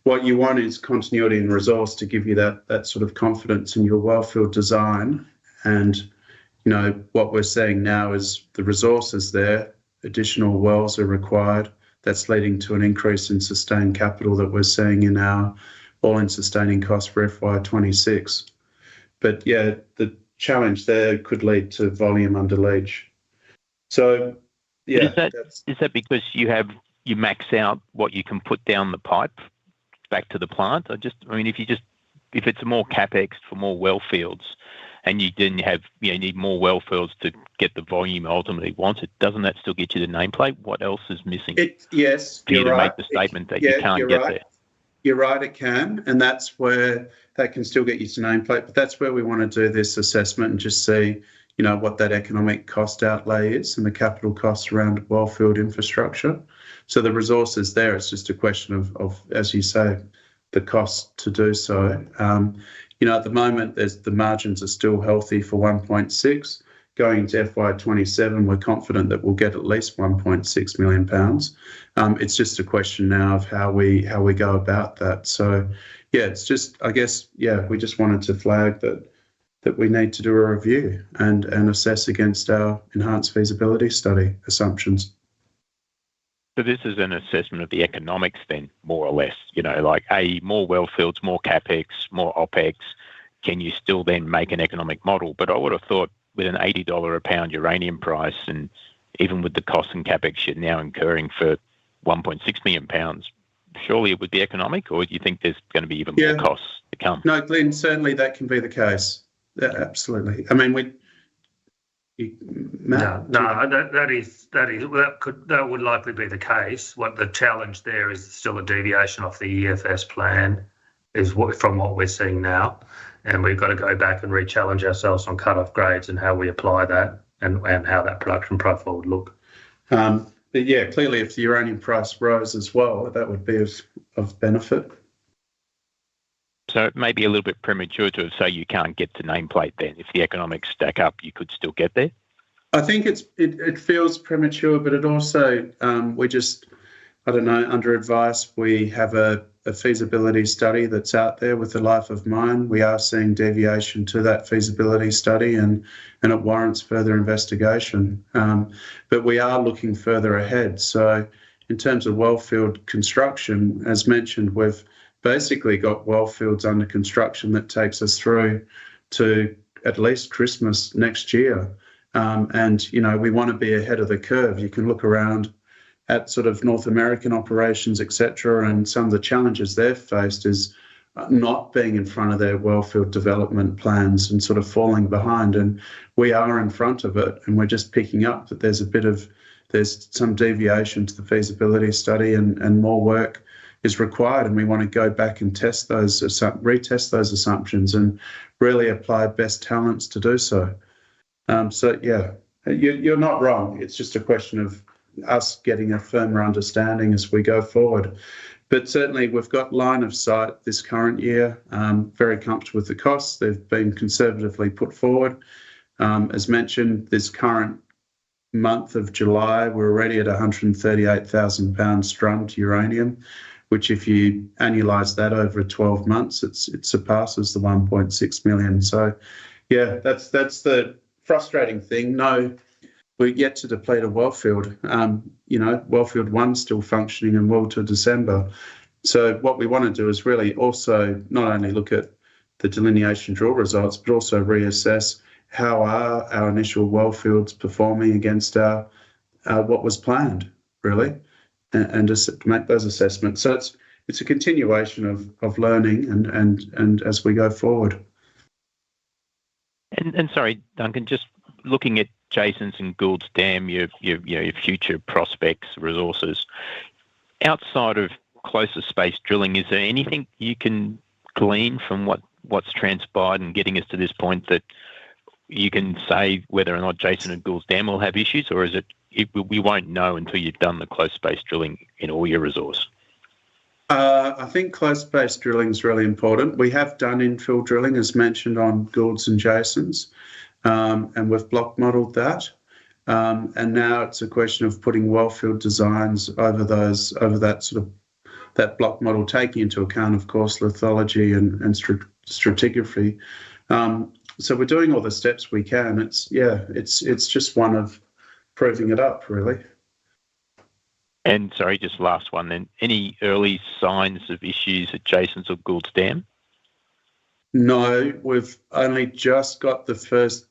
what you want is continuity in resource to give you that sort of confidence in your wellfield design. And, what we're seeing now is the resource is there, additional wells are required. That's leading to an increase in sustained capital that we're seeing in our all-in sustaining cost for FY26. But yeah, the challenge there could lead to volume under leach. So yeah, is that because you max out what you can put down the pipe back to the plant? If it's more capex for more well fields, and you didn't have, you need more well fields to get the volume you ultimately wanted, doesn't that still get you to nameplate? What else is missing? Yes, for you to make the statement that you can't get there. You're right, it can, and that's where that can still get you to nameplate. But that's where we want to do this assessment and just see, what that economic cost outlay is and the capital costs around wellfield infrastructure. So the resource is there. It's just a question of, as you say, the cost to do so. At the moment, the margins are still healthy for 1.6. Going into FY27, we're confident that we'll get at least £1.6 million. It's just a question now of how we go about that. So, yeah, it's just, I guess, we just wanted to flag that we need to do a review and assess against our enhanced feasibility study assumptions. So this is an assessment of the economics then, more or less, like more well fields, more capex, more opex. Can you still then make an economic model? But I would have thought with an $80 a pound uranium price, and even with the costs and capex you're now incurring for 1.6 million pounds, surely it would be economic, or do you think there's going to be even more costs to come? No, Glenn, certainly that can be the case. Yeah, absolutely. I mean, Matt? No, that would likely be the case. What the challenge there is still a deviation off the EFS plan, from what we're seeing now, and we've got to go back and re-challenge ourselves on cut-off grades and how we apply that and how that production profile would look. But yeah, clearly, if the uranium price rose as well, that would be of benefit. So it may be a little bit premature to say you can't get to nameplate then. If the economics stack up, you could still get there? I think it feels premature, but it also, under advice, we have a feasibility study that's out there with the life of mine. We are seeing deviation to that feasibility study and it warrants further investigation. But we are looking further ahead. So in terms of wellfield construction, as mentioned, we've basically got wellfields under construction that takes us through to at least Christmas next year. And, we want to be ahead of the curve. You can look around at sort of North American operations, et cetera, and some of the challenges they've faced is not being in front of their wellfield development plans and sort of falling behind. And we are in front of it, and we're just picking up that there's some deviation to the feasibility study and more work is required, and we want to go back and retest those assumptions and really apply best talents to do so. You're not wrong. It's just a question of us getting a firmer understanding as we go forward. But certainly we've got line of sight this current year, very comfortable with the costs. They've been conservatively put forward. As mentioned, this current month of July, we're already at 138,000 pounds strummed uranium, which if you annualise that over 12 months, it surpasses the 1.6 million. So, yeah, that's the frustrating thing. No, we're yet to deplete a wellfield. Wellfield 1's still functioning and will to December. So what we want to do is really also not only look at the delineation drill results, but also reassess how are our initial wellfields performing against our what was planned, really, and just make those assessments. So it's a continuation of learning and as we go forward. And sorry, Duncan, just looking at Jason's and Gould's Dam, your future prospects, resources, outside of closer space drilling, is there anything you can glean from what's transpired and getting us to this point that you can say whether or not Jason and Gould's Dam will have issues, or is it we won't know until you've done the close space drilling in all your resource? I think close space drilling is really important. We have done infill drilling, as mentioned, on Gould's and Jason's, and we've block modelled that. And now it's a question of putting wellfield designs over that block model, taking into account, of course, lithology and stratigraphy. So we're doing all the steps we can. It's just one of proving it up, really. And sorry, just last one then. Any early signs of issues at Jason's or Gould's Dam? No, we've only just got the first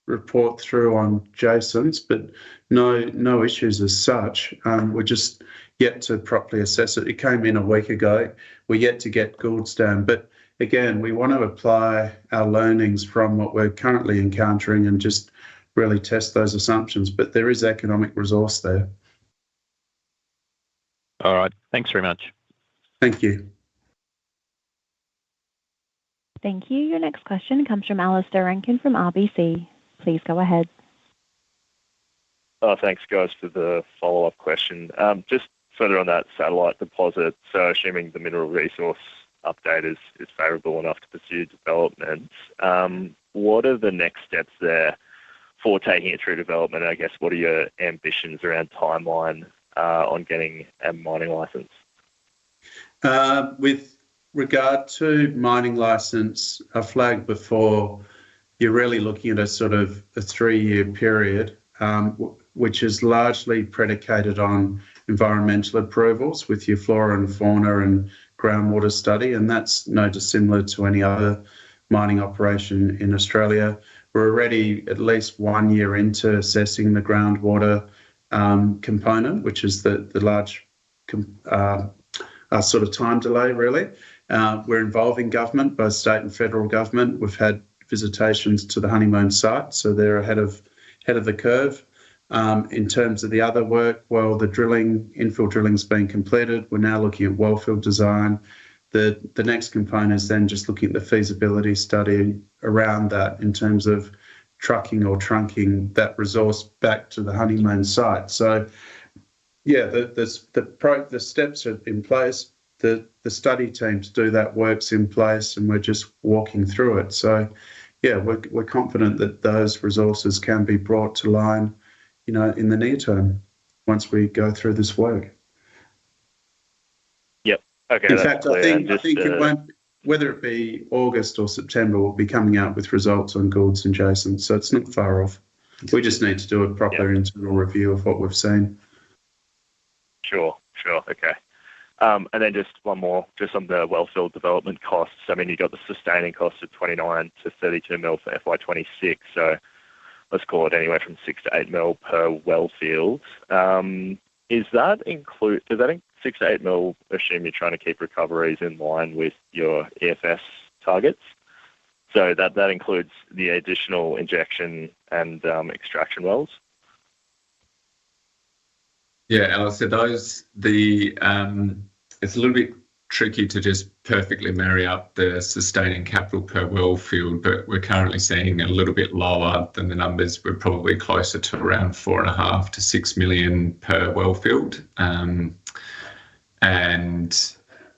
report through on Jason's, but no issues as such. We're just yet to properly assess it. It came in a week ago. We're yet to get Gould's Dam, but again, we want to apply our learnings from what we're currently encountering and just really test those assumptions. But there is economic resource there. All right. Thanks very much. Thank you. Thank you. Your next question comes from Alistair Rankin from RBC. Please go ahead. Thanks, guys, for the follow-up question. Just further on that satellite deposit, so assuming the mineral resource update is favourable enough to pursue development, what are the next steps there for taking it through development? I guess what are your ambitions around timeline on getting a mining licence? With regard to mining licence, I flagged before, you're really looking at a sort of a 3-year period, which is largely predicated on environmental approvals with your flora and fauna and groundwater study, and that's no dissimilar to any other mining operation in Australia. We're already at least 1 year into assessing the groundwater component, which is the large, sort of time delay, really. We're involving government, both state and federal government. We've had visitations to the Honeymoon site, so they're ahead of the curve. In terms of the other work, well, the infill drilling's been completed. We're now looking at wellfield design. The next component is then just looking at the feasibility study around that in terms of trucking or trunking that resource back to the Honeymoon site. So, yeah, the steps are in place. The study teams do that, work's in place, and we're just walking through it. So, yeah, we're confident that those resources can be brought to line, in the near term once we go through this work. Yep. Okay. In fact, I think it won't, whether it be August or September, we'll be coming out with results on Goulds and Jason, so it's not far off. We just need to do a proper internal review of what we've seen. Sure. Okay. And then just one more, just on the wellfield development costs. I mean, you got the sustaining costs of 29 to 32 mil for FY26, so let's call it anywhere from 6 to 8 mil per wellfield. Does that 6 to 8 mil assume you're trying to keep recoveries in line with your EFS targets? So that includes the additional injection and extraction wells? Yeah, Alice, so it's a little bit tricky to just perfectly marry up the sustaining capital per well field, but we're currently seeing a little bit lower than the numbers. We're probably closer to around 4.5 to 6 million per well field. And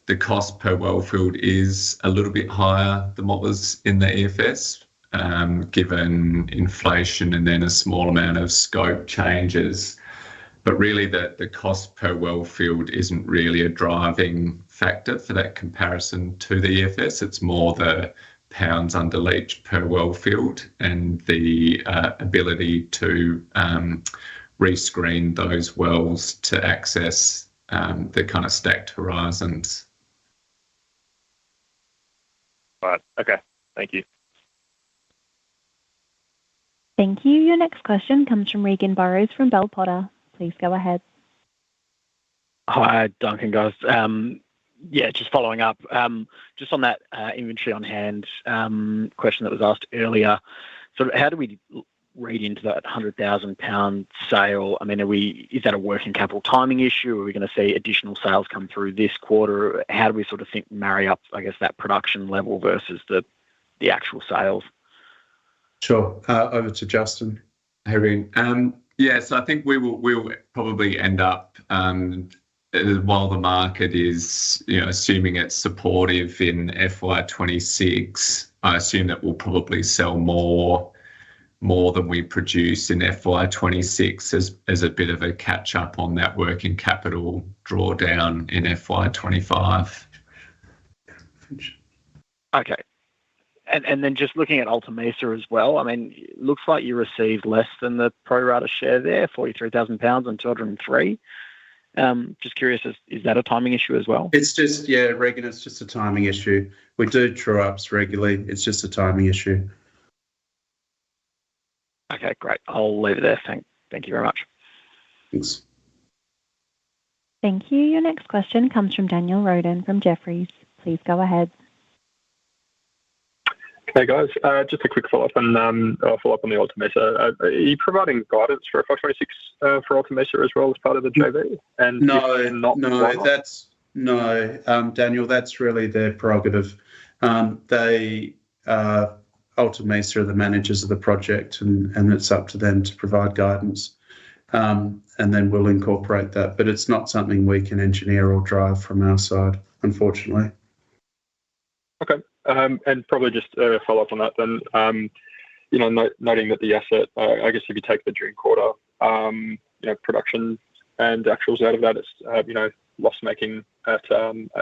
the cost per well field is a little bit higher than what was in the EFS, given inflation and then a small amount of scope changes. But really the cost per well field isn't really a driving factor for that comparison to the EFS. It's more the pounds under leach per well field and the ability to rescreen those wells to access the kind of stacked horizons. Right. Okay. Thank you. Thank you. Your next question comes from Regan Burrows from Bell Potter. Please go ahead. Hi, Duncan, guys. Just following up, just on that inventory on hand question that was asked earlier. So how do we read into that £100,000 sale? I mean, is that a working capital timing issue? Are we going to see additional sales come through this quarter? How do we sort of marry up, I guess, that production level versus the actual sales? Sure. Over to Justin. Hey, Regan. So I think we'll probably end up, while the market is, assuming it's supportive in FY26, I assume that we'll probably sell more than we produce in FY26 as a bit of a catch up on that working capital drawdown in FY25. Okay. And then just looking at Alta Mesa as well, I mean, it looks like you received less than the pro rata share there, £43,000 on 203. Just curious, is that a timing issue as well? It's just, Regan, it's just a timing issue. We do true ups regularly. It's just a timing issue. Okay, great. I'll leave it there. Thank you very much. Thanks. Thank you. Your next question comes from Daniel Roden from Jefferies. Please go ahead. Hey guys, just a quick follow-up on the Alta Mesa. Are you providing guidance for FY26 for Alta Mesa as well as part of the JV? And Daniel, that's really their prerogative. Alta Mesa are the managers of the project, and it's up to them to provide guidance, and then we'll incorporate that. But it's not something we can engineer or drive from our side, unfortunately. Okay. And probably just a follow-up on that then, noting that the asset, I guess if you take the June quarter, production and actuals out of that, it's, loss-making at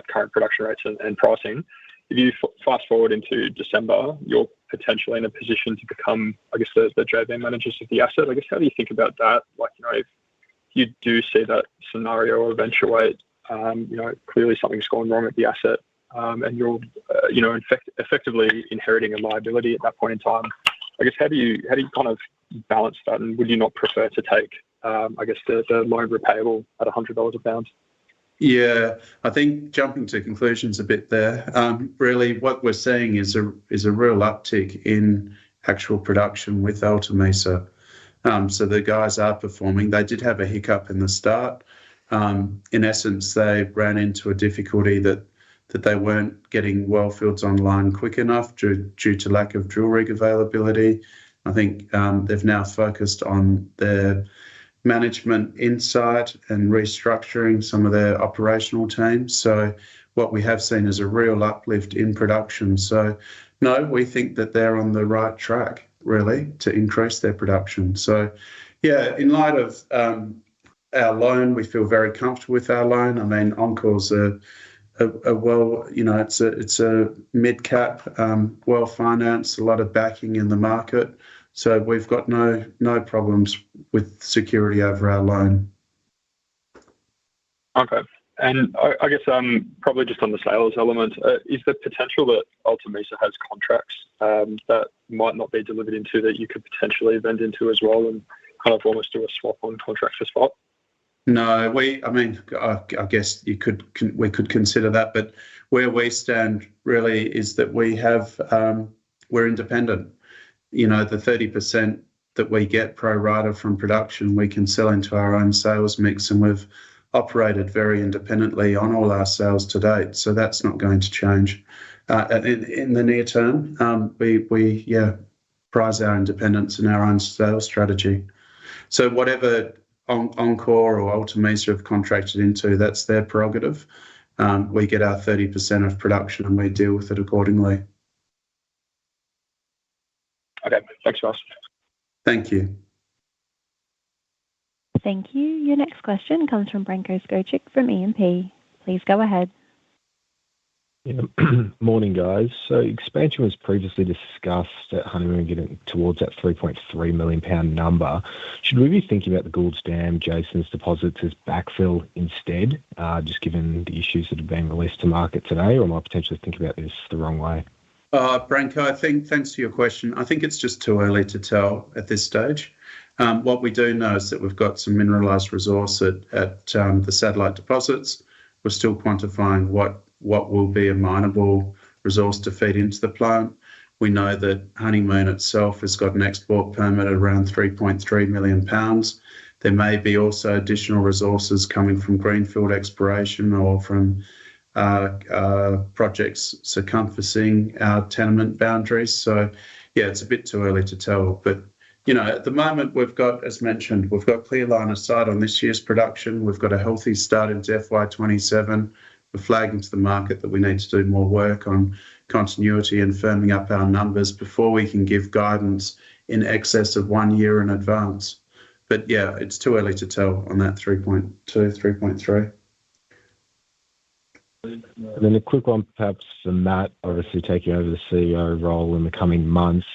current production rates and pricing. If you fast forward into December, you're potentially in a position to become, I guess, the JV managers of the asset. I guess, how do you think about that? Like, if you do see that scenario eventuate, clearly something's gone wrong at the asset, and you're, effectively inheriting a liability at that point in time. I guess how do you kind of balance that, and would you not prefer to take, the loan repayable at $100 a pound? Yeah, I think jumping to conclusions a bit there. Really, what we're seeing is a real uptick in actual production with Alta Mesa. So the guys are performing. They did have a hiccup in the start. In essence, they ran into a difficulty that they weren't getting well fields online quick enough due to lack of drill rig availability. I think they've now focused on their management insight and restructuring some of their operational teams. So what we have seen is a real uplift in production. So no, we think that they're on the right track, really, to increase their production. So yeah, in light of our loan, we feel very comfortable with our loan. I mean, Encore's a well, it's a mid-cap, well-financed, a lot of backing in the market. So we've got no problems with security over our loan. Okay. And I guess probably just on the sales element, is there potential that Alta Mesa has contracts that might not be delivered into that you could potentially vend into as well and kind of almost do a swap on contract for spot? No, I guess we could consider that, but where we stand really is that we're independent. The 30% that we get pro rata from production, we can sell into our own sales mix, and we've operated very independently on all our sales to date. So that's not going to change in the near term. We prize our independence and our own sales strategy. So whatever Encore or Alta Mesa have contracted into, that's their prerogative. We get our 30% of production and we deal with it accordingly. Okay, thanks, Ross. Thank you. Thank you. Your next question comes from Branko Skocic from E&P. Please go ahead. Yeah. Morning, guys. So expansion was previously discussed at Honeymoon getting towards that £3.3 million number. Should we be thinking about the Goulds Dam, Jason's deposits as backfill instead, just given the issues that have been released to market today, or am I potentially thinking about this the wrong way? Branko, thanks for your question. I think it's just too early to tell at this stage. What we do know is that we've got some mineralised resource at the satellite deposits. We're still quantifying what will be a mineable resource to feed into the plant. We know that Honeymoon itself has got an export permit at around £3.3 million. There may be also additional resources coming from greenfield exploration or from projects circumferencing our tenement boundaries. So, yeah, it's a bit too early to tell. But, at the moment, we've got, as mentioned, we've got clear line of sight on this year's production. We've got a healthy start into FY27. We're flagging to the market that we need to do more work on continuity and firming up our numbers before we can give guidance in excess of 1 year in advance. But, yeah, it's too early to tell on that 3.2, 3.3. And then a quick one, perhaps for Matt, obviously taking over the CEO role in the coming months.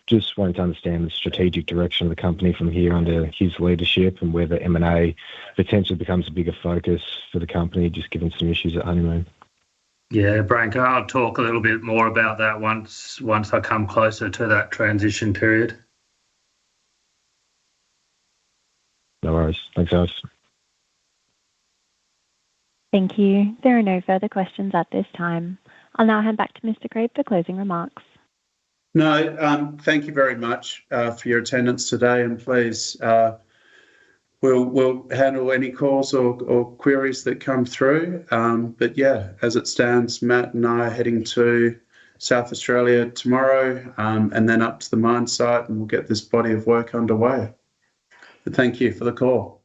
Just wanting to understand the strategic direction of the company from here under his leadership and whether M&A potentially becomes a bigger focus for the company, just given some issues at Honeymoon. Yeah, Branko, I'll talk a little bit more about that once I come closer to that transition period. No worries. Thanks, guys. Thank you. There are no further questions at this time. I'll now hand back to Mr. Craib for closing remarks. No, thank you very much for your attendance today, and please, we'll handle any calls or queries that come through. But yeah, as it stands, Matt and I are heading to South Australia tomorrow, and then up to the mine site, and we'll get this body of work underway. But thank you for the call.